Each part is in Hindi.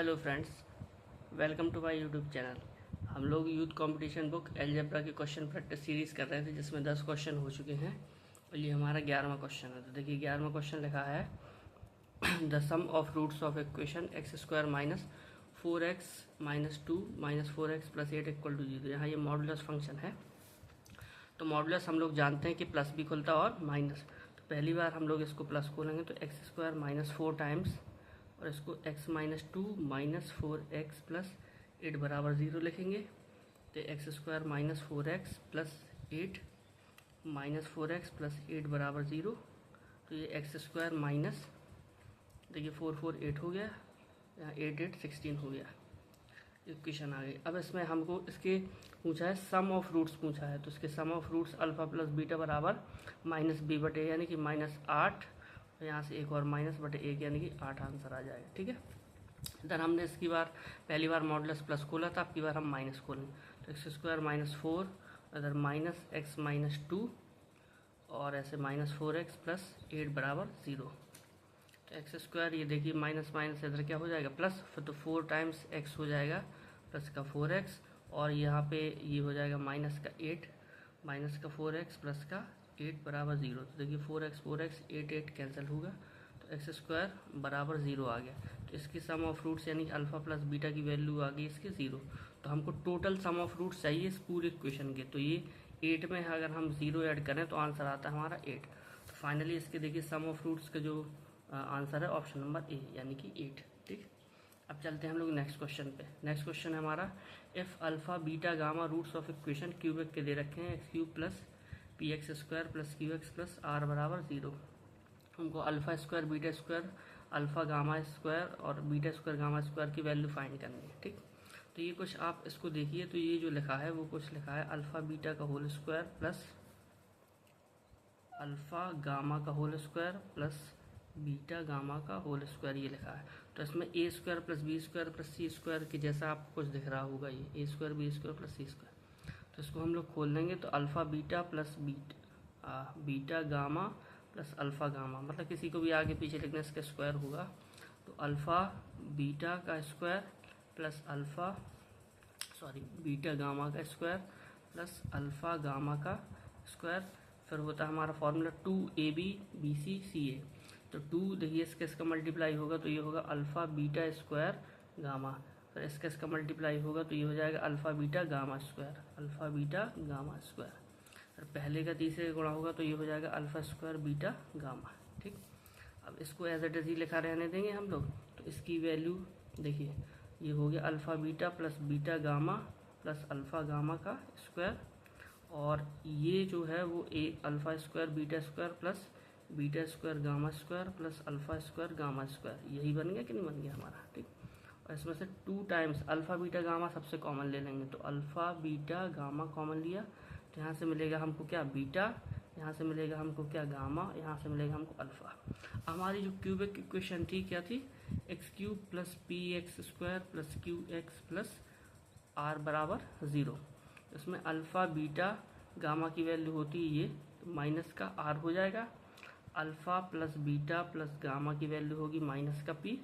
Hello friends, welcome to my YouTube channel. हम लोग यूथ कंपटीशन बुक अलजेब्रा के क्वेश्चन प्रैक्टिस सीरीज़ कर रहे थे, जिसमें 10 क्वेश्चन हो चुके हैं और ये हमारा 11वां क्वेश्चन है। तो देखिए 11वां क्वेश्चन लिखा है the sum of roots of equation X square minus 4x minus 2 minus 4x plus 8 equal to 0। यहाँ ये मॉडुलस फंक्शन है। तो मॉडुलस हम लोग जानते हैं कि प्लस भी खुलता है और माइनस। तो पहली बार हम लोग इसको प्लस खोलेंगे तो एक्स स्क्वायर माइनस 4 टाइम्स और इसको x minus 2 minus 4x plus 8 बराबर 0 लिखेंगे। तो x square minus 4x plus 8 minus 4x plus 8 बराबर 0। तो ये एक्स स्क्वायर माइनस, देखिए 4 4 8 हो गया, यहाँ 8 8 16 हो गया। इक्वेशन आ गई। अब इसमें हमको इसके पूछा है सम ऑफ रूट्स पूछा है, तो इसके sum of roots alpha plus beta बराबर माइनस बी बटे यानी कि माइनस 8, यहाँ से एक और माइनस बटे 1 यानी कि 8 आंसर आ जाएगा। ठीक है, इधर हमने इसकी बार पहली बार मॉडुलस प्लस खोला था, अब की बार हम माइनस खोलेंगे। तो एक्स स्क्वायर माइनस 4, इधर माइनस एक्स माइनस 2 और ऐसे माइनस 4x प्लस 8 बराबर 0। तो एक्स स्क्वायर, ये देखिए माइनस माइनस इधर क्या हो जाएगा प्लस, फिर तो 4 टाइम्स x हो जाएगा प्लस का 4x, और यहाँ पे ये हो जाएगा माइनस का 8 माइनस का 4x प्लस का 8 बराबर 0। तो देखिए 4x 8 8 कैंसिल होगा, तो एक्स स्क्वायर बराबर 0 आ गया। तो इसकी सम ऑफ रूट्स यानी कि अल्फ़ा प्लस बीटा की वैल्यू आ गई इसके 0। तो हमको टोटल सम ऑफ रूट्स चाहिए इस पूरे इक्वेशन के। तो ये 8 में अगर हम 0 ऐड करें तो आंसर आता है हमारा 8। तो फाइनली इसके देखिए सम ऑफ रूट्स का जो आंसर है ऑप्शन नंबर ए यानी कि 8। ठीक, अब चलते हैं हम लोग नेक्स्ट क्वेश्चन पे। नेक्स्ट क्वेश्चन है हमारा if alpha beta gamma roots of equation cubic के दे रखे हैं X cube plus P X square plus Q X plus R बराबर 0। हमको alpha square beta square alpha gamma square और बीटा स्क्वायर गामा स्क्वायर की वैल्यू फाइंड करनी है। ठीक, तो ये कुछ आप इसको देखिए, तो ये जो लिखा है वो कुछ लिखा है अल्फ़ा बीटा का whole square plus alpha gamma का whole square plus beta gamma का होल स्क्वायर, ये लिखा है। तो इसमें A square plus B square plus C square के जैसा आपको कुछ दिख रहा होगा, ये A square B square plus C square. तो इसको हम लोग खोल देंगे तो alpha beta plus beta gamma plus alpha gamma, मतलब किसी को भी आगे पीछे लिखने इसका स्क्वायर होगा। तो अल्फ़ा बीटा का स्क्वायर प्लस बीटा गामा का स्क्वायर प्लस अल्फ़ा गामा का स्क्वायर, फिर होता है हमारा फॉर्मूला 2ab BC तो 2 देखिए इसका मल्टीप्लाई होगा तो ये होगा अल्फ़ा बीटा स्क्वायर गामा, फिर इसका मल्टीप्लाई होगा तो ये हो जाएगा अल्फ़ा बीटा गामा स्क्वायर, फिर पहले का तीसरे का गुणा होगा तो ये हो जाएगा अल्फ़ा स्क्वायर बीटा गामा। ठीक, अब इसको एज इट इज़ ही लिखा रहने देंगे हम लोग। तो इसकी वैल्यू देखिए ये हो गया alpha beta plus beta gamma plus alpha gamma का स्क्वायर, और ये जो है वो एक alpha square beta square plus beta square gamma square plus alpha square gamma square, यही बन गया कि नहीं बन गया हमारा। ठीक, और इसमें से 2 टाइम्स अल्फ़ा बीटा गामा सबसे कॉमन ले लेंगे, तो अल्फ़ा बीटा गामा कॉमन लिया तो यहाँ से मिलेगा हमको क्या बीटा, यहाँ से मिलेगा हमको क्या गामा, यहाँ से मिलेगा हमको अल्फ़ा। हमारी जो क्यूबिक इक्वेशन थी क्या थी, X cube plus P X square plus Q X plus R बराबर 0। इसमें अल्फ़ा बीटा गामा की वैल्यू होती है ये, तो माइनस का आर हो जाएगा। Alpha plus beta plus gamma की वैल्यू होगी माइनस का पी,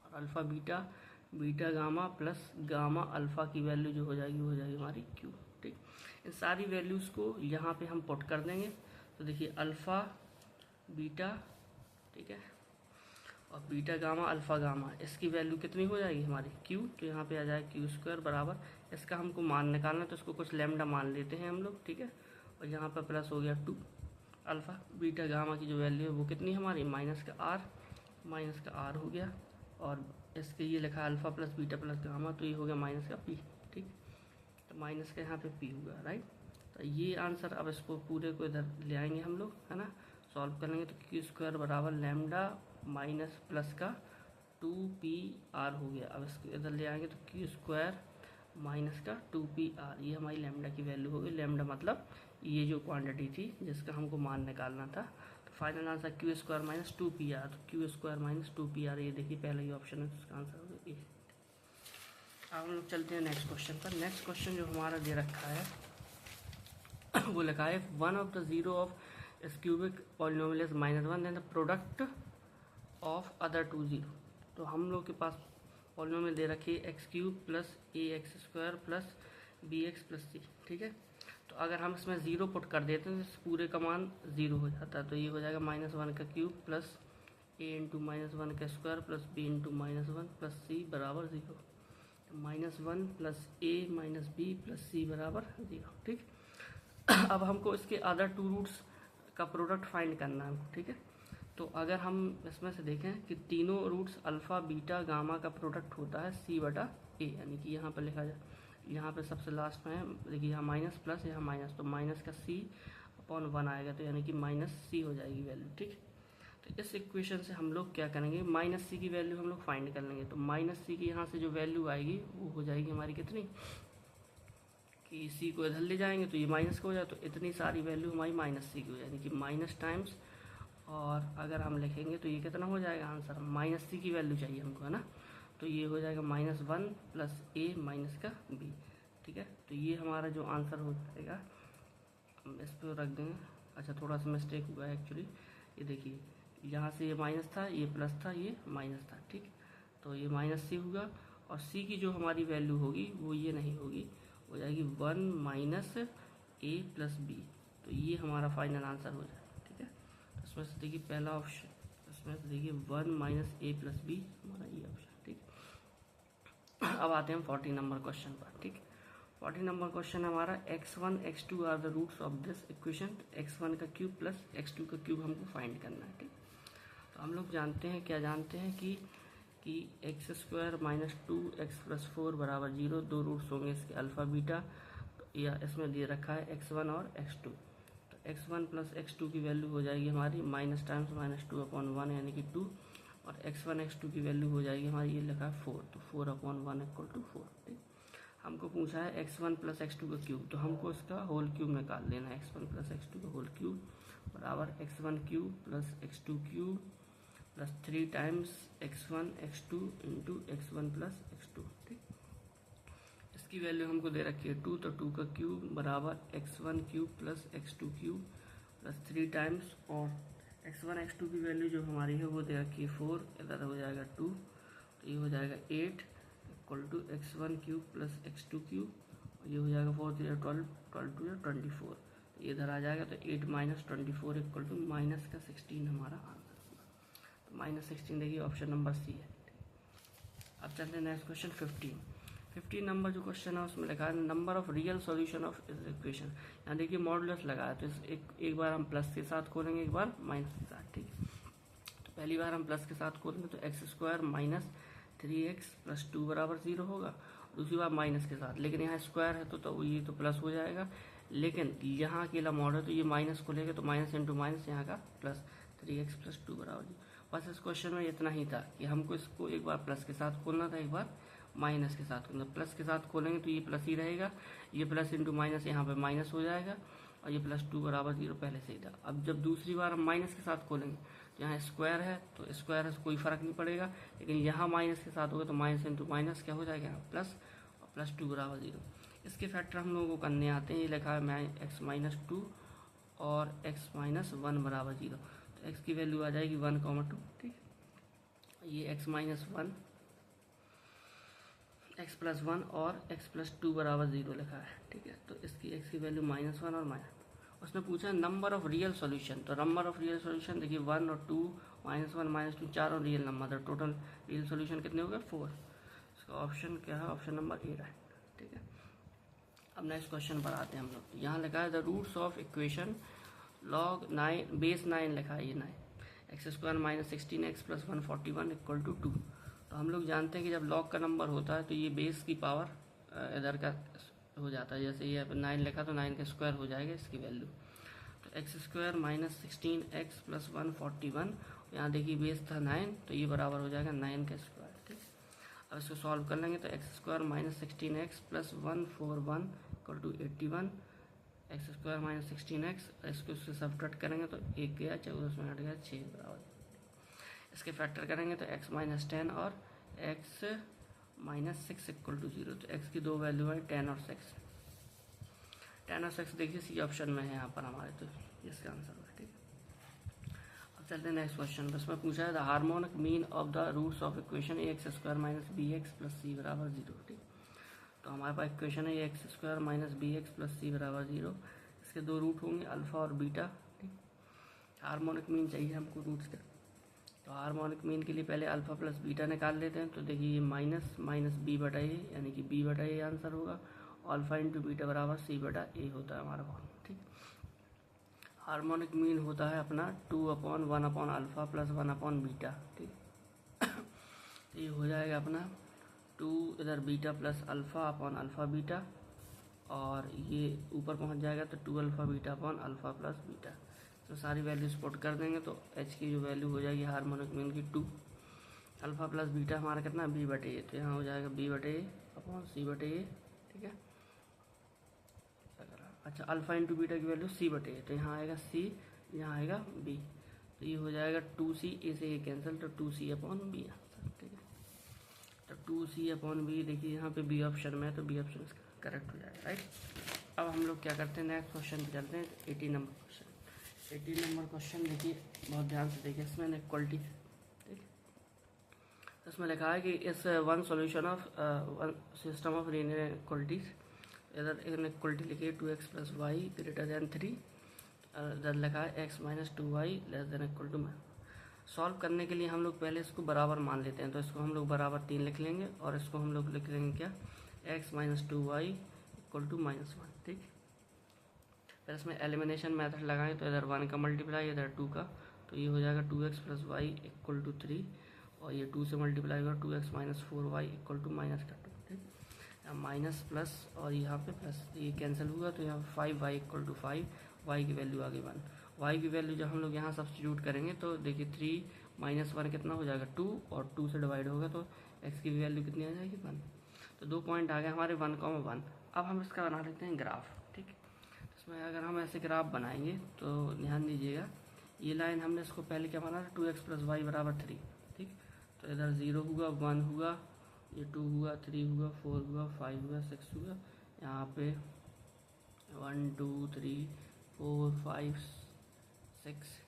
और alpha beta gamma plus gamma alpha की वैल्यू जो हो जाएगी वो हो जाएगी हमारी क्यू। ठीक, इन सारी वैल्यूज़ को यहाँ पे हम पुट कर देंगे। तो देखिए अल्फ़ा बीटा, ठीक है, और बीटा गामा अल्फ़ा गामा, इसकी वैल्यू कितनी हो जाएगी हमारी क्यू, तो यहाँ पे आ जाएगा क्यू स्क्वायर बराबर, इसका हमको मान निकालना है तो इसको कुछ लैम्डा मान लेते हैं हम लोग। ठीक है, और यहाँ पर प्लस हो गया 2, अल्फ़ा बीटा गामा की जो वैल्यू है वो कितनी हमारी माइनस का आर हो गया, और इसके ये लिखा alpha plus beta plus gamma, तो ये हो गया माइनस का पी। ठीक, तो माइनस का यहाँ पे पी होगा, राइट। तो ये आंसर, अब इसको पूरे को इधर ले आएंगे हम लोग, है ना, सॉल्व करेंगे तो क्यू स्क्वायर बराबर लैम्डा माइनस प्लस का 2pr हो गया। अब इसको इधर ले आएंगे तो क्यू स्क्वायर माइनस का 2pr, ये हमारी लैम्डा की वैल्यू होगी। लैम्डा मतलब ये जो क्वांटिटी थी जिसका हमको मान निकालना था। तो final answer Q square minus 2pr, तो क्यू स्क्वायर माइनस 2pr, ये देखिए पहला ही ऑप्शन है, तो उसका आंसर होगा ए। अब हम लोग चलते हैं नेक्स्ट क्वेश्चन पर। नेक्स्ट क्वेश्चन जो हमारा दे रखा है वो लिखा है one of the zero of इस cubic polynomial is -1 then the product of other 2 zero. तो हम लोग के पास पॉलिनोमियल में दे रखी है X cube plus A X square plus B X plus C, ठीक है। तो अगर हम इसमें ज़ीरो पुट कर देते हैं तो इस पूरे का मान ज़ीरो हो जाता है, तो ये हो जाएगा -1 का क्यूब प्लस ए इंटू -1 का square plus B into -1 plus C बराबर 0। -1 plus A minus B plus C बराबर 0, ठीक। अब हमको इसके अदर टू रूट्स का प्रोडक्ट फाइंड करना है हमको, ठीक है। तो अगर हम इसमें से देखें कि तीनों रूट्स अल्फ़ा बीटा गामा का प्रोडक्ट होता है सी बटा ए, यानी कि यहाँ पर लिखा जाए, यहाँ पे सबसे लास्ट में है, देखिए यहाँ माइनस प्लस, यहाँ माइनस, तो माइनस का सी अपॉन 1 आएगा, तो यानी कि -c हो जाएगी वैल्यू, ठीक। तो इस इक्वेशन से हम लोग क्या करेंगे, -c की वैल्यू हम लोग फाइंड कर लेंगे। तो -c की यहाँ से जो वैल्यू आएगी वो हो जाएगी हमारी कितनी, कि c को इधर ले जाएंगे तो ये माइनस का हो जाए, तो इतनी सारी वैल्यू हमारी -c की हो जाएगी, कि माइनस टाइम्स, और अगर हम लिखेंगे तो ये कितना हो जाएगा आंसर, -c की वैल्यू चाहिए हमको, है ना। तो ये हो जाएगा -1 प्लस ए माइनस का बी, ठीक है। तो ये हमारा जो आंसर हो जाएगा, हम इस पर रख देंगे। अच्छा, थोड़ा सा मिस्टेक हुआ है एक्चुअली, ये देखिए यहाँ से ये माइनस था, ये प्लस था, ये माइनस था, ठीक। तो ये -c होगा, और c की जो हमारी वैल्यू होगी वो ये नहीं होगी, हो जाएगी 1 माइनस ए प्लस बी। तो ये हमारा फाइनल आंसर हो जाएगा, ठीक है। तो इसमें से देखिए पहला ऑप्शन, इसमें से देखिए 1 माइनस ए प्लस बी हमारा ये ऑप्शन, ठीक। अब आते हैं हम 40 नंबर क्वेश्चन पर, ठीक। 40 नंबर क्वेश्चन हमारा x1 x2 are the roots of this equation, x1 का क्यूब प्लस x2 का क्यूब हमको फाइंड करना है, ठीक। तो हम लोग जानते हैं, क्या जानते हैं कि x square minus 2x plus 4 बराबर 0, दो रूट्स होंगे इसके अल्फ़ा बीटा, तो या इसमें दे रखा है x1 और x2। तो x1 प्लस x2 की वैल्यू हो जाएगी हमारी माइनस टाइम्स -2/1 यानी कि 2, और x1 x2 की वैल्यू हो जाएगी हमारी, ये लिखा है 4, तो 4/1 = 4, ठीक। हमको पूछा है x1 प्लस x2 का क्यूब, तो हमको इसका होल क्यूब निकाल लेना है। x1 प्लस x2 का होल क्यूब बराबर x1 cube plus x2 cube plus 3 times x1 x2 into x1 plus x2, ठीक। इसकी वैल्यू हमको दे रखी है 2, तो 2 का क्यूब बराबर x1 cube plus x2 cube plus 3 times, और x1 x2 की वैल्यू जो हमारी है वो दे रखी है 4, इधर हो जाएगा 2, तो ये हो जाएगा 8 = x1 cube plus x2 cube, और ये हो जाएगा 4 3 12, 12 2 24, तो ये इधर आ जाएगा, तो 8 माइनस 24 = माइनस का 16 हमारा आंसर होगा। तो -16 देखिए ऑप्शन नंबर सी है। अब चलते हैं नेक्स्ट क्वेश्चन 15 नंबर जो क्वेश्चन है उसमें लिखा है number of real solution of इस इक्वेशन। यहाँ देखिए मॉडुलस लगा है, तो एक बार हम प्लस के साथ खोलेंगे, एक बार माइनस के साथ, ठीक है। तो पहली बार हम प्लस के साथ खोलेंगे तो x² माइनस 3x प्लस 2 बराबर 0 होगा, दूसरी बार माइनस के साथ, लेकिन यहाँ स्क्वायर है तो ये तो प्लस हो जाएगा, लेकिन यहाँ अकेला मॉड है तो ये माइनस को लेगा, तो माइनस इंटू माइनस यहाँ का प्लस 3x प्लस 2 बराबर 0। बस इस क्वेश्चन में इतना ही था कि हमको इसको एक बार प्लस के साथ खोलना था, एक बार माइनस के साथ खोलना। प्लस के साथ खोलेंगे तो ये प्लस ही रहेगा, ये प्लस इंटू माइनस यहाँ पे माइनस हो जाएगा, और ये प्लस 2 बराबर 0 पहले से ही था। अब जब दूसरी बार हम माइनस के साथ खोलेंगे तो यहाँ स्क्वायर है, तो स्क्वायर है कोई फ़र्क नहीं पड़ेगा, लेकिन यहाँ माइनस के साथ होगा तो माइनस इंटू माइनस क्या हो जाएगा यहाँ प्लस, और प्लस 2 बराबर 0। इसके फैक्टर हम लोगों को करने आते हैं, ये लिखा है x माइनस 2 और x माइनस 1 बराबर 0, तो x की वैल्यू आ जाएगी 1,2, ठीक। ये x माइनस 1, x प्लस 1 और x प्लस 2 बराबर 0 लिखा है, ठीक है। तो इसकी x की वैल्यू -1 और माइनस, उसने पूछा नंबर ऑफ रियल सॉल्यूशन, तो नंबर ऑफ रियल सॉल्यूशन देखिए 1 और 2 -1 -2 चार और रियल नंबर, तो टोटल रियल सॉल्यूशन कितने हो गए 4। इसका ऑप्शन क्या है, ऑप्शन नंबर ए है, ठीक है। अब नेक्स्ट क्वेश्चन पर आते हैं हम लोग। यहाँ लिखा है the roots of equation log 9 base 9 लिखा है, ये 9 x² माइनस 16x प्लस 141 = 2। तो हम लोग जानते हैं कि जब लॉग का नंबर होता है तो ये बेस की पावर इधर का हो जाता है, जैसे ये 9 लिखा तो 9 का स्क्वायर हो जाएगा इसकी वैल्यू। तो x² माइनस 16x प्लस 141, यहाँ देखिए बेस था 9, तो ये बराबर हो जाएगा 9 का स्क्वायर, ठीक। अब इसको सॉल्व कर लेंगे तो x² minus 16x plus 141 = 81, x² minus 16x, इसको उससे सब्ट्रैक्ट करेंगे तो 1 गया 14 में हट गया 6 बराबर। इसके फैक्टर करेंगे तो x माइनस 10 और x माइनस 6 = 0, तो x की दो वैल्यू है 10 और 6। 10 और 6 देखिए सी ऑप्शन में है यहाँ पर हमारे, तो इसका आंसर होगा, ठीक है। अब चलते हैं नेक्स्ट क्वेश्चन। बस में पूछा है the harmonic mean of the roots of equation A X square minus B X plus C बराबर 0। ठीक, तो हमारे पास इक्वेशन है A X square minus B X plus C बराबर 0। इसके दो रूट होंगे अल्फा और बीटा। ठीक, हार्मोनिक मीन चाहिए हमको रूट्स का, तो हार्मोनिक मीन के लिए पहले अल्फा प्लस बीटा निकाल लेते हैं। तो देखिए ये माइनस माइनस बी बटा ए, यानी कि बी बटा ए आंसर होगा। अल्फा इंटू बीटा बराबर सी बटा ए होता है हमारा फॉर्म। ठीक, हार्मोनिक मीन होता है अपना 2/1 अल्फा प्लस 1 बीटा। ठीक, तो ये हो जाएगा अपना 2 इधर beta plus alpha upon alpha beta, और ये ऊपर पहुंच जाएगा तो 2 alpha beta upon alpha plus beta. तो सारी वैल्यूज पुट कर देंगे तो एच की जो वैल्यू हो जाएगी हार्मोनिक मीन की 2 अल्फा प्लस बीटा हमारा कितना बी बटे ए, तो यहाँ हो जाएगा बी बटे ए अपॉन सी बटे ए। ठीक है, अच्छा अल्फा इंटू बीटा की वैल्यू सी बटे ए, तो यहाँ आएगा सी, यहाँ आएगा बी, तो ये हो जाएगा 2c, ए से ए कैंसिल, तो 2c अपॉन बी आंसर। ठीक है, तो 2c अपॉन बी, देखिए यहाँ पे बी ऑप्शन में है तो बी ऑप्शन इसका करेक्ट हो जाएगा। राइट, अब हम लोग क्या करते हैं नेक्स्ट क्वेश्चन पे चलते हैं। 80 नंबर क्वेश्चन। 80 नंबर क्वेश्चन देखिए बहुत ध्यान से देखिए, इसमें इक्वलिटी। ठीक, इसमें लिखा है कि इस one solution of system of linear equalities, इधर इक्वलिटी लिखी है 2x plus Y greater than 3, इधर लिखा है x minus 2y less than equal to. Solve करने के लिए हम लोग पहले इसको बराबर मान लेते हैं, तो इसको हम लोग बराबर 3 लिख लेंगे, और इसको हम लोग लिख लेंगे क्या, x minus 2y equal to -1। ठीक, फिर इसमें एलिमिनेशन मेथड लगाएं, तो इधर 1 का मल्टीप्लाई इधर 2 का, तो ये हो जाएगा 2x plus Y equal to 3, और ये 2 से मल्टीप्लाई होगा 2x minus 4y equal to -2। ठीक, माइनस प्लस और यहाँ पे प्लस, ये कैंसिल हुआ, तो यहाँ 5y इक्वल टू 5, y की वैल्यू आ गई 1। y की वैल्यू जब हम लोग यहाँ सब्स्टिट्यूट करेंगे तो देखिए 3 - 1 कितना हो जाएगा 2, और 2 से डिवाइड होगा तो x की वैल्यू कितनी आ जाएगी 1। तो 2 पॉइंट आ गए हमारे 1,1। अब हम इसका बना लेते हैं ग्राफ। ठीक, इसमें अगर हम ऐसे ग्राफ बनाएंगे तो ध्यान दीजिएगा, ये लाइन हमने इसको पहले क्या बना था 2x प्लस वाई बराबर 3। ठीक, तो इधर 0 हुआ, 1 हुआ, ये 2 हुआ, 3 हुआ, 4 हुआ, 5 हुआ, 6 हुआ, यहाँ पे 1 2 3 4 5 6।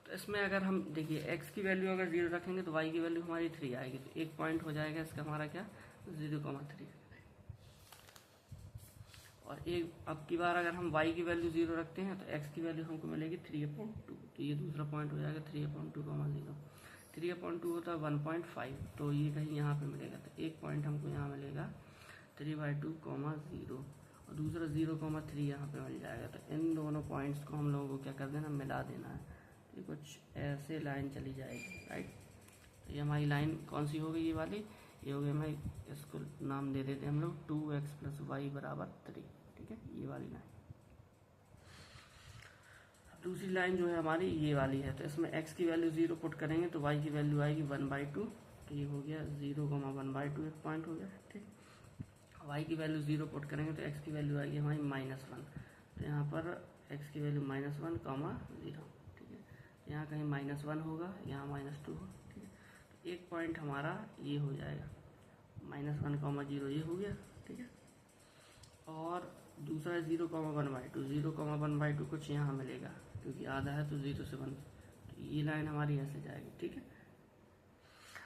तो इसमें अगर हम देखिए x की वैल्यू अगर 0 रखेंगे तो y की वैल्यू हमारी 3 आएगी, तो एक पॉइंट हो जाएगा इसका हमारा क्या 0,3। और एक अब की बार अगर हम y की वैल्यू 0 रखते हैं तो x की वैल्यू हमको मिलेगी 3/2, तो ये दूसरा पॉइंट हो जाएगा 3/2,0। 3/2 होता है 1.5, तो ये कहीं यहाँ पे मिलेगा, तो एक पॉइंट हमको यहाँ मिलेगा 3/2,0, और दूसरा 0,3 यहाँ पे मिल जाएगा। तो इन दोनों पॉइंट्स को हम लोगों को क्या कर देना, मिला देना है, तो ये कुछ ऐसे लाइन चली जाएगी। राइट, तो ये हमारी लाइन कौन सी होगी, ये वाली, ये हो गई हमारी, इसको नाम दे देते हैं हम लोग 2x प्लस वाई बराबर 3। ठीक है, ये वाली लाइन। दूसरी लाइन जो है हमारी ये वाली है, तो इसमें x की वैल्यू 0 पुट करेंगे तो y की वैल्यू आएगी 1/2, तो ये हो गया 0,1/2 एक पॉइंट हो गया। ठीक, y की वैल्यू 0 पुट करेंगे तो x की वैल्यू आएगी हमारी -1, तो यहाँ पर x की वैल्यू -1, 0। ठीक है, यहाँ कहीं -1 होगा, यहाँ -2 होगा। ठीक है, तो एक पॉइंट हमारा ये हो जाएगा -1, 0, ये हो गया। ठीक है, और दूसरा 0,1/2, 0,1/2 कुछ यहाँ मिलेगा क्योंकि आधा है तो 0 से 1, तो ये लाइन हमारी ऐसे जाएगी। ठीक है,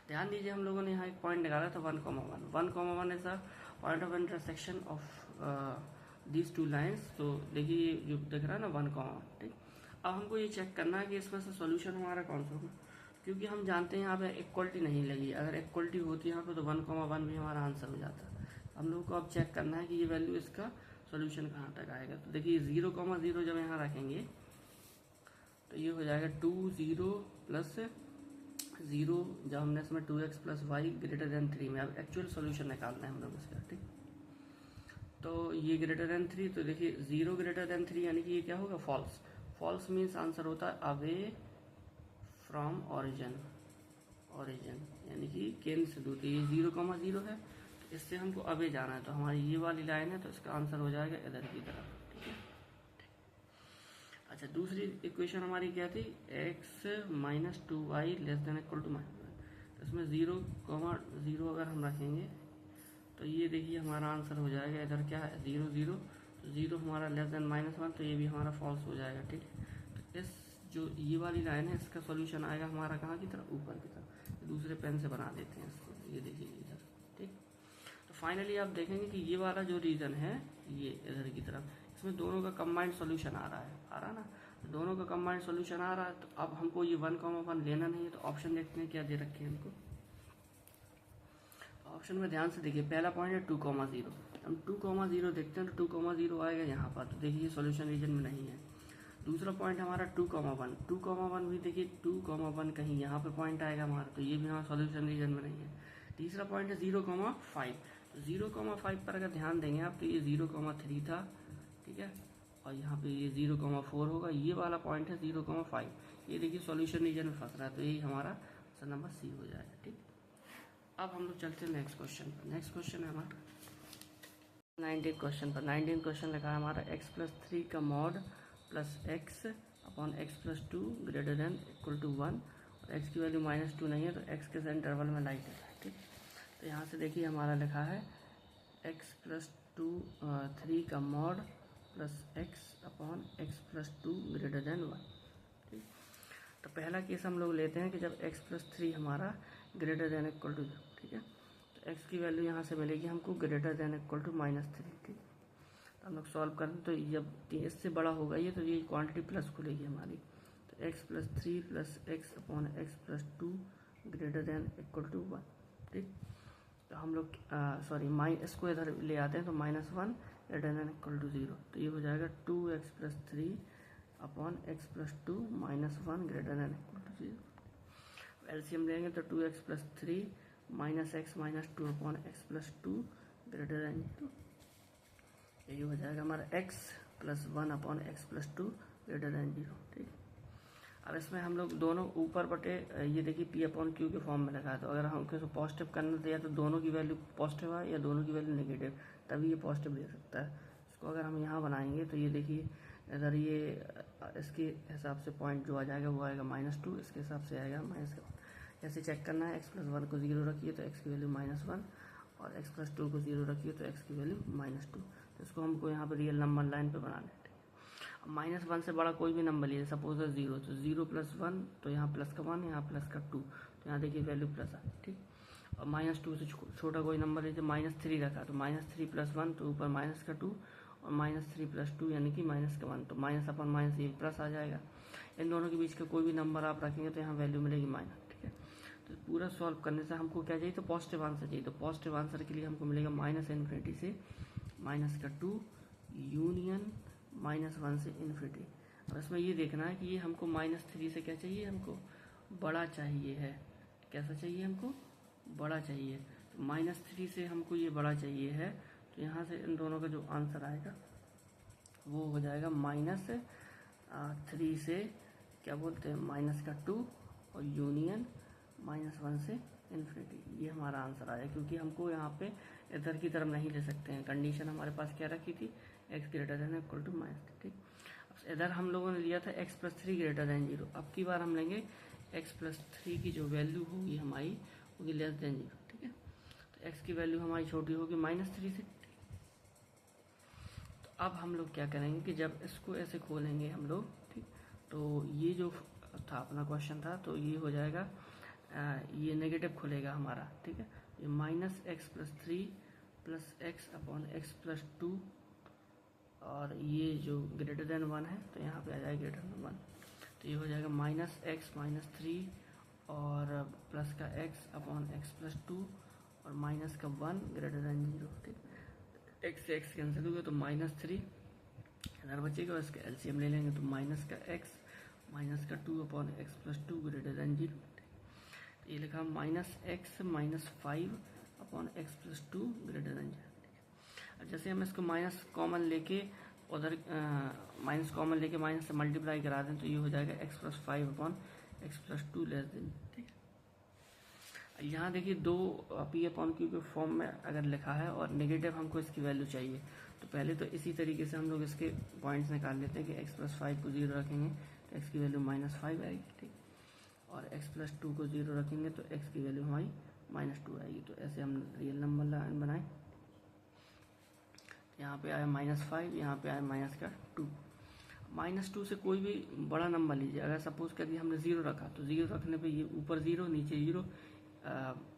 ध्यान दीजिए हम लोगों ने यहाँ एक पॉइंट निकाला था 1,1। 1,1 is the point of intersection of these two lines. तो देखिए ये जो दिख रहा है ना 1,1। ठीक, अब हमको ये चेक करना है कि इसमें से सॉल्यूशन हमारा कौन सा होगा, क्योंकि हम जानते हैं यहाँ पे इक्वलिटी नहीं लगी। अगर इक्वलिटी होती यहाँ पे तो 1,1 भी हमारा आंसर हो जाता। हम लोग को अब चेक करना है कि ये वैल्यू इसका सॉल्यूशन कहाँ तक आएगा। तो देखिए 0,0 जब यहाँ रखेंगे तो ये हो जाएगा 2 0 प्लस 0, जब हमने इसमें 2x plus Y greater than 3 में अब एक्चुअल सॉल्यूशन निकालना है हम लोग इसका। ठीक, तो ये ग्रेटर दैन 3, तो देखिए 0 ग्रेटर दैन 3 यानी कि ये क्या होगा, फॉल्स। फॉल्स मीन्स आंसर होता है अवे फ्रॉम ओरिजिन, यानी कि केंद्र से दूर। ये 0,0 है, तो इससे हमको अवे जाना है, तो हमारी ये वाली लाइन है, तो इसका आंसर हो जाएगा इधर की तरफ। ठीक है, अच्छा दूसरी इक्वेशन हमारी क्या थी, x minus 2y less than equal to -1, तो इसमें 0,0 अगर हम रखेंगे तो ये देखिए हमारा आंसर हो जाएगा इधर क्या है 0 0, तो 0 हमारा लेस देन -1, तो ये भी हमारा फॉल्स हो जाएगा। ठीक है, इस जो ये वाली लाइन है इसका सॉल्यूशन आएगा हमारा कहाँ की तरफ, ऊपर की तरफ। दूसरे पेन से बना देते हैं इसको, ये देखिए इधर, ठीक। तो फाइनली आप देखेंगे कि ये वाला जो रीजन है ये इधर की तरफ, इसमें दोनों का कंबाइंड सॉल्यूशन आ रहा ना, तो दोनों का कंबाइंड सॉल्यूशन आ रहा है। तो अब हमको ये 1,1 लेना नहीं है, तो ऑप्शन देखते हैं क्या दे रखे हैं हमको। ऑप्शन में ध्यान से देखिए, पहला पॉइंट है 2,0। हम 2,0 देखते हैं तो 2,0 आएगा यहाँ पर, तो देखिए सॉल्यूशन रीजन में नहीं है। दूसरा पॉइंट हमारा 2,1, 2,1 भी देखिए 2,1 कहीं यहाँ पे पॉइंट आएगा हमारा, तो ये भी हमारा सॉल्यूशन रीजन में नहीं है। तीसरा पॉइंट है 0,5, तो 0,5 पर अगर ध्यान देंगे आप तो ये 0,3 था, ठीक है, और यहाँ पे ये 0,4 होगा। ये वाला पॉइंट है 0,5, ये देखिए सॉल्यूशन रीजन में फंस रहा है, तो यही हमारा ऑप्शन नंबर सी हो जाएगा, ठीक। अब हम लोग चलते हैं नेक्स्ट क्वेश्चन पर। नेक्स्ट क्वेश्चन है हमारा 19 क्वेश्चन पर। 19 क्वेश्चन लिखा है हमारा x+3 का mod plus x upon x+2 greater than equal to 1, और x की वैल्यू -2 नहीं है, तो x के इंटरवल में लाइट है, ठीक। तो यहाँ से देखिए हमारा लिखा है x+3 का mod plus x upon x+2 greater then 1, ठीक। तो पहला केस हम लोग लेते हैं कि जब x+3 हमारा ग्रेटर देन इक्वल टू 0, ठीक है, तो x की वैल्यू यहाँ से मिलेगी हमको ग्रेटर देन इक्वल टू -3, ठीक। तो हम लोग सॉल्व करें तो जब इससे बड़ा होगा ये, तो ये क्वांटिटी प्लस खुलेगी हमारी, तो x+3 plus x upon x+2 greater than equal to 1, ठीक। तो हम लोग इसको इधर ले आते हैं, तो -1 ग्रेटर देन इक्वल टू 0, तो ये हो जाएगा 2x+3 upon x+2 -1 greater than equal to 0। LCM लेंगे तो 2x+3 -x -2 upon x+2 greater then 0, यही हो जाएगा हमारा x+1 upon x+2 greater then 0, ठीक। अब इसमें हम लोग दोनों ऊपर बटे ये देखिए p/q के फॉर्म में लगा है, तो अगर हम उसको पॉजिटिव करना तो या तो दोनों की वैल्यू पॉजिटिव है या दोनों की वैल्यू नेगेटिव, तभी ये पॉजिटिव दे सकता है। इसको अगर हम यहाँ बनाएंगे तो ये देखिए इधर ये इसके हिसाब से पॉइंट जो आ जाएगा वो आएगा -2, इसके हिसाब से आएगा -1। ऐसे चेक करना है, x+1 को 0 रखिए तो x की वैल्यू -1, और x+2 को 0 रखिए तो x की वैल्यू -2। तो इसको हमको यहाँ पर रियल नंबर लाइन पे बनाना है। अब -1 से बड़ा कोई भी नंबर लीजिए, सपोज है 0, तो 0 + 1, तो यहाँ प्लस का 1, यहाँ प्लस का 2, तो यहाँ देखिए वैल्यू प्लस आ, ठीक। और -2 से छोटा कोई नंबर लीजिए, -3 रखा तो -3 + 1, तो ऊपर माइनस का 2, और -3 + 2 यानी कि -1, तो माइनस अपन माइनस ये प्लस आ जाएगा। इन दोनों के बीच का कोई भी नंबर आप रखेंगे तो यहाँ वैल्यू मिलेगी माइनस, ठीक है। तो पूरा सॉल्व करने से हमको क्या चाहिए, तो पॉजिटिव आंसर चाहिए। तो पॉजिटिव आंसर के लिए हमको मिलेगा -∞ से -2 यूनियन -1 से ∞। और इसमें ये देखना है कि ये हमको -3 से क्या चाहिए, हमको बड़ा चाहिए है। कैसा चाहिए हमको, बड़ा चाहिए। तो -3 से हमको ये बड़ा चाहिए है, तो यहाँ से इन दोनों का जो आंसर आएगा वो हो जाएगा -3 से क्या बोलते हैं -2 और यूनियन -1 से ∞। ये हमारा आंसर आया, क्योंकि हमको यहाँ पे इधर की तरफ नहीं ले सकते हैं। कंडीशन हमारे पास क्या रखी थी, x greater than equal to -, ठीक। इधर हम लोगों ने लिया था x+3 ग्रेटर देन 0। अब की बार हम लेंगे x+3 की जो वैल्यू होगी हमारी होगी लेस देन 0, ठीक है। तो x की वैल्यू हमारी छोटी होगी -3 से। तो अब हम लोग क्या करेंगे कि जब इसको ऐसे खोलेंगे हम लोग, ठीक, तो ये जो था अपना क्वेश्चन था, तो ये हो जाएगा ये नेगेटिव खुलेगा हमारा, ठीक है। ये -x+3 plus x upon x+2, और ये जो ग्रेटर देन 1 है तो यहाँ पे आ जाएगा ग्रेटर देन 1, तो ये हो जाएगा -x -3 और प्लस का x अपॉन x+2 और माइनस का 1 ग्रेटर देन 0, ठीक। x से x कैंसिल हो गया तो -3 इधर बचेगा, और इसका एलसीएम ले लेंगे तो माइनस का x -2 upon x+2 greater then 0। ये लिखा -x -5 upon x+2 greater then 0। जैसे हम इसको माइनस कॉमन लेके उधर माइनस कॉमन लेके माइनस से मल्टीप्लाई करा दें, तो ये हो जाएगा x+5 upon x+2 less than, ठीक। यहाँ देखिए 2 p/q के फॉर्म में अगर लिखा है और नेगेटिव हमको इसकी वैल्यू चाहिए, तो पहले तो इसी तरीके से हम लोग इसके पॉइंट्स निकाल लेते हैं कि x+5 को 0 रखेंगे तो x की वैल्यू -5 आएगी, ठीक। और x+2 को 0 रखेंगे तो x की वैल्यू हमारी -2 आएगी। तो ऐसे हम रियल नंबर लाइन बनाएं, यहाँ पे आया -5, यहाँ पे आया -2। -2 से कोई भी बड़ा नंबर लीजिए। अगर सपोज कर दिया हमने 0 रखा तो 0 रखने पे ये ऊपर 0 नीचे 0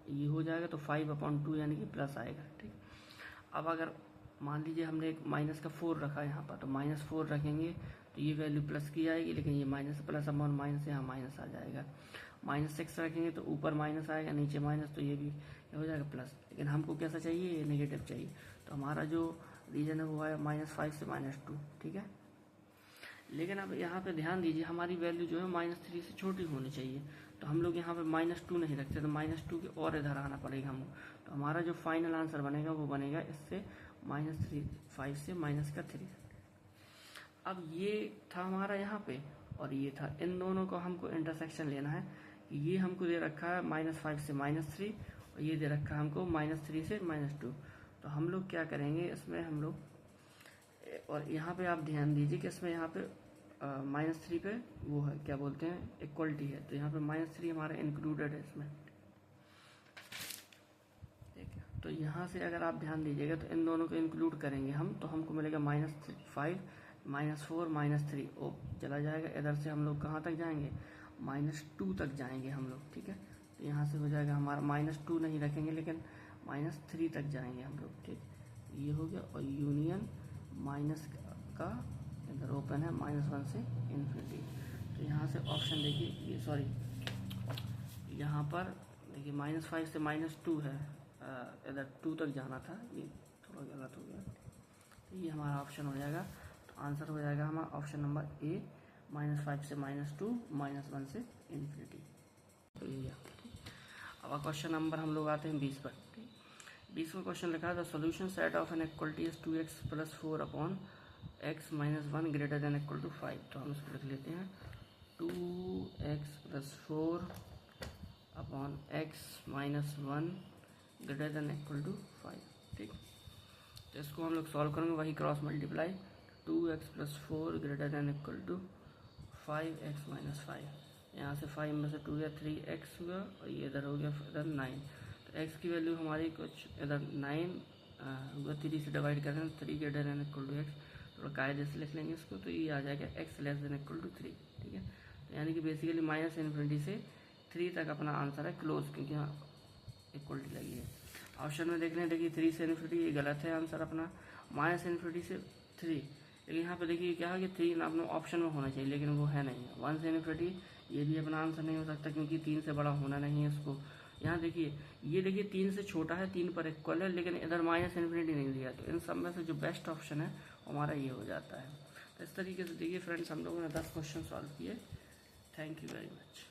ये हो जाएगा, तो 5/2 यानी कि प्लस आएगा। ठीक, अब अगर मान लीजिए हमने एक -4 रखा यहाँ पर, तो -4 रखेंगे तो ये वैल्यू प्लस की आएगी, लेकिन ये माइनस प्लस अपॉन माइनस यहाँ माइनस आ जाएगा। -6 रखेंगे तो ऊपर माइनस आएगा, नीचे माइनस, तो ये भी हो जाएगा प्लस। लेकिन हमको कैसा चाहिए, ये नेगेटिव चाहिए। तो हमारा जो रीजन है वो है -5 से -2। ठीक है, लेकिन अब यहाँ पे ध्यान दीजिए, हमारी वैल्यू जो है -3 से छोटी होनी चाहिए। तो हम लोग यहाँ पे -2 नहीं रखते, तो -2 के और इधर आना पड़ेगा हमको। तो हमारा जो फाइनल आंसर बनेगा वो बनेगा इससे -5 से -3। अब ये था हमारा यहाँ पे और ये था, इन दोनों को हमको इंटरसेक्शन लेना है। ये हमको दे रखा है -5 से -3 और ये दे रखा है हमको -3 से -2। तो हम लोग क्या करेंगे इसमें, हम लोग, और यहाँ पे आप ध्यान दीजिए कि इसमें यहाँ पे -3 पे वो है, क्या बोलते हैं, इक्वलिटी है। तो यहाँ पे -3 हमारा इंक्लूडेड है इसमें। ठीक है, तो यहाँ से अगर आप ध्यान दीजिएगा तो इन दोनों को इंक्लूड करेंगे हम, तो हमको मिलेगा -5 -4 -3 ओ चला जाएगा। इधर से हम लोग कहाँ तक जाएंगे, -2 तक जाएंगे हम लोग। ठीक है, तो यहाँ से हो जाएगा हमारा -2 नहीं रखेंगे, लेकिन -3 तक जाएंगे हम लोग। ठीक, ये हो गया, और यूनियन माइनस का इधर ओपन है -1 से इन्फिनिटी। तो यहाँ से ऑप्शन देखिए, ये सॉरी यहाँ पर देखिए -5 से -2 है, इधर 2 तक जाना था, ये थोड़ा गलत हो गया। तो ये हमारा ऑप्शन हो जाएगा। तो आंसर हो जाएगा हमारा ऑप्शन नंबर ए, -5 से -2 -1 से इन्फिनिटी। तो ये अब क्वेश्चन नंबर हम लोग आते हैं 20 पर। 20वां क्वेश्चन लिखा है, the solution set of an equality is 2x + 4 upon x - 1 greater than equal to 5। तो हम इसको लिख लेते हैं 2x + 4 upon x - 1 greater than equal to 5। ठीक, तो इसको हम लोग सॉल्व करेंगे, वही cross multiply, 2x + 4 greater than equal to 5x - 5। यहाँ से 5 में से 2 या 3x हुआ, और ये इधर हो गया इधर 9। तो x की वैल्यू हमारी कुछ इधर 9 हुआ, 3 से डिवाइड करें, 3 greater than equal to x, थोड़ा कायदे से लिख लेंगे इसको, तो ये आ जाएगा x less than equal to 3। ठीक है, तो यानी कि बेसिकली -∞ से 3 तक अपना आंसर है क्लोज, क्योंकि यहाँ इक्वलिटी लगी है। ऑप्शन में देख लें, देखिए 3 से ∞, ये गलत है आंसर अपना, -∞ से 3। लेकिन यहाँ पे देखिए क्या है कि 3 अपना ऑप्शन में होना चाहिए, लेकिन वो है नहीं। 1 से ∞ ये भी अपना आंसर नहीं हो सकता, क्योंकि 3 से बड़ा होना नहीं है इसको। यहाँ देखिए, ये देखिए 3 से छोटा है, 3 पर इक्वल है, लेकिन इधर -∞ नहीं दिया। तो इन सब में से जो बेस्ट ऑप्शन है हमारा ये हो जाता है। तो इस तरीके से देखिए फ्रेंड्स, हम लोगों ने 10 क्वेश्चन सॉल्व किए। Thank you very much.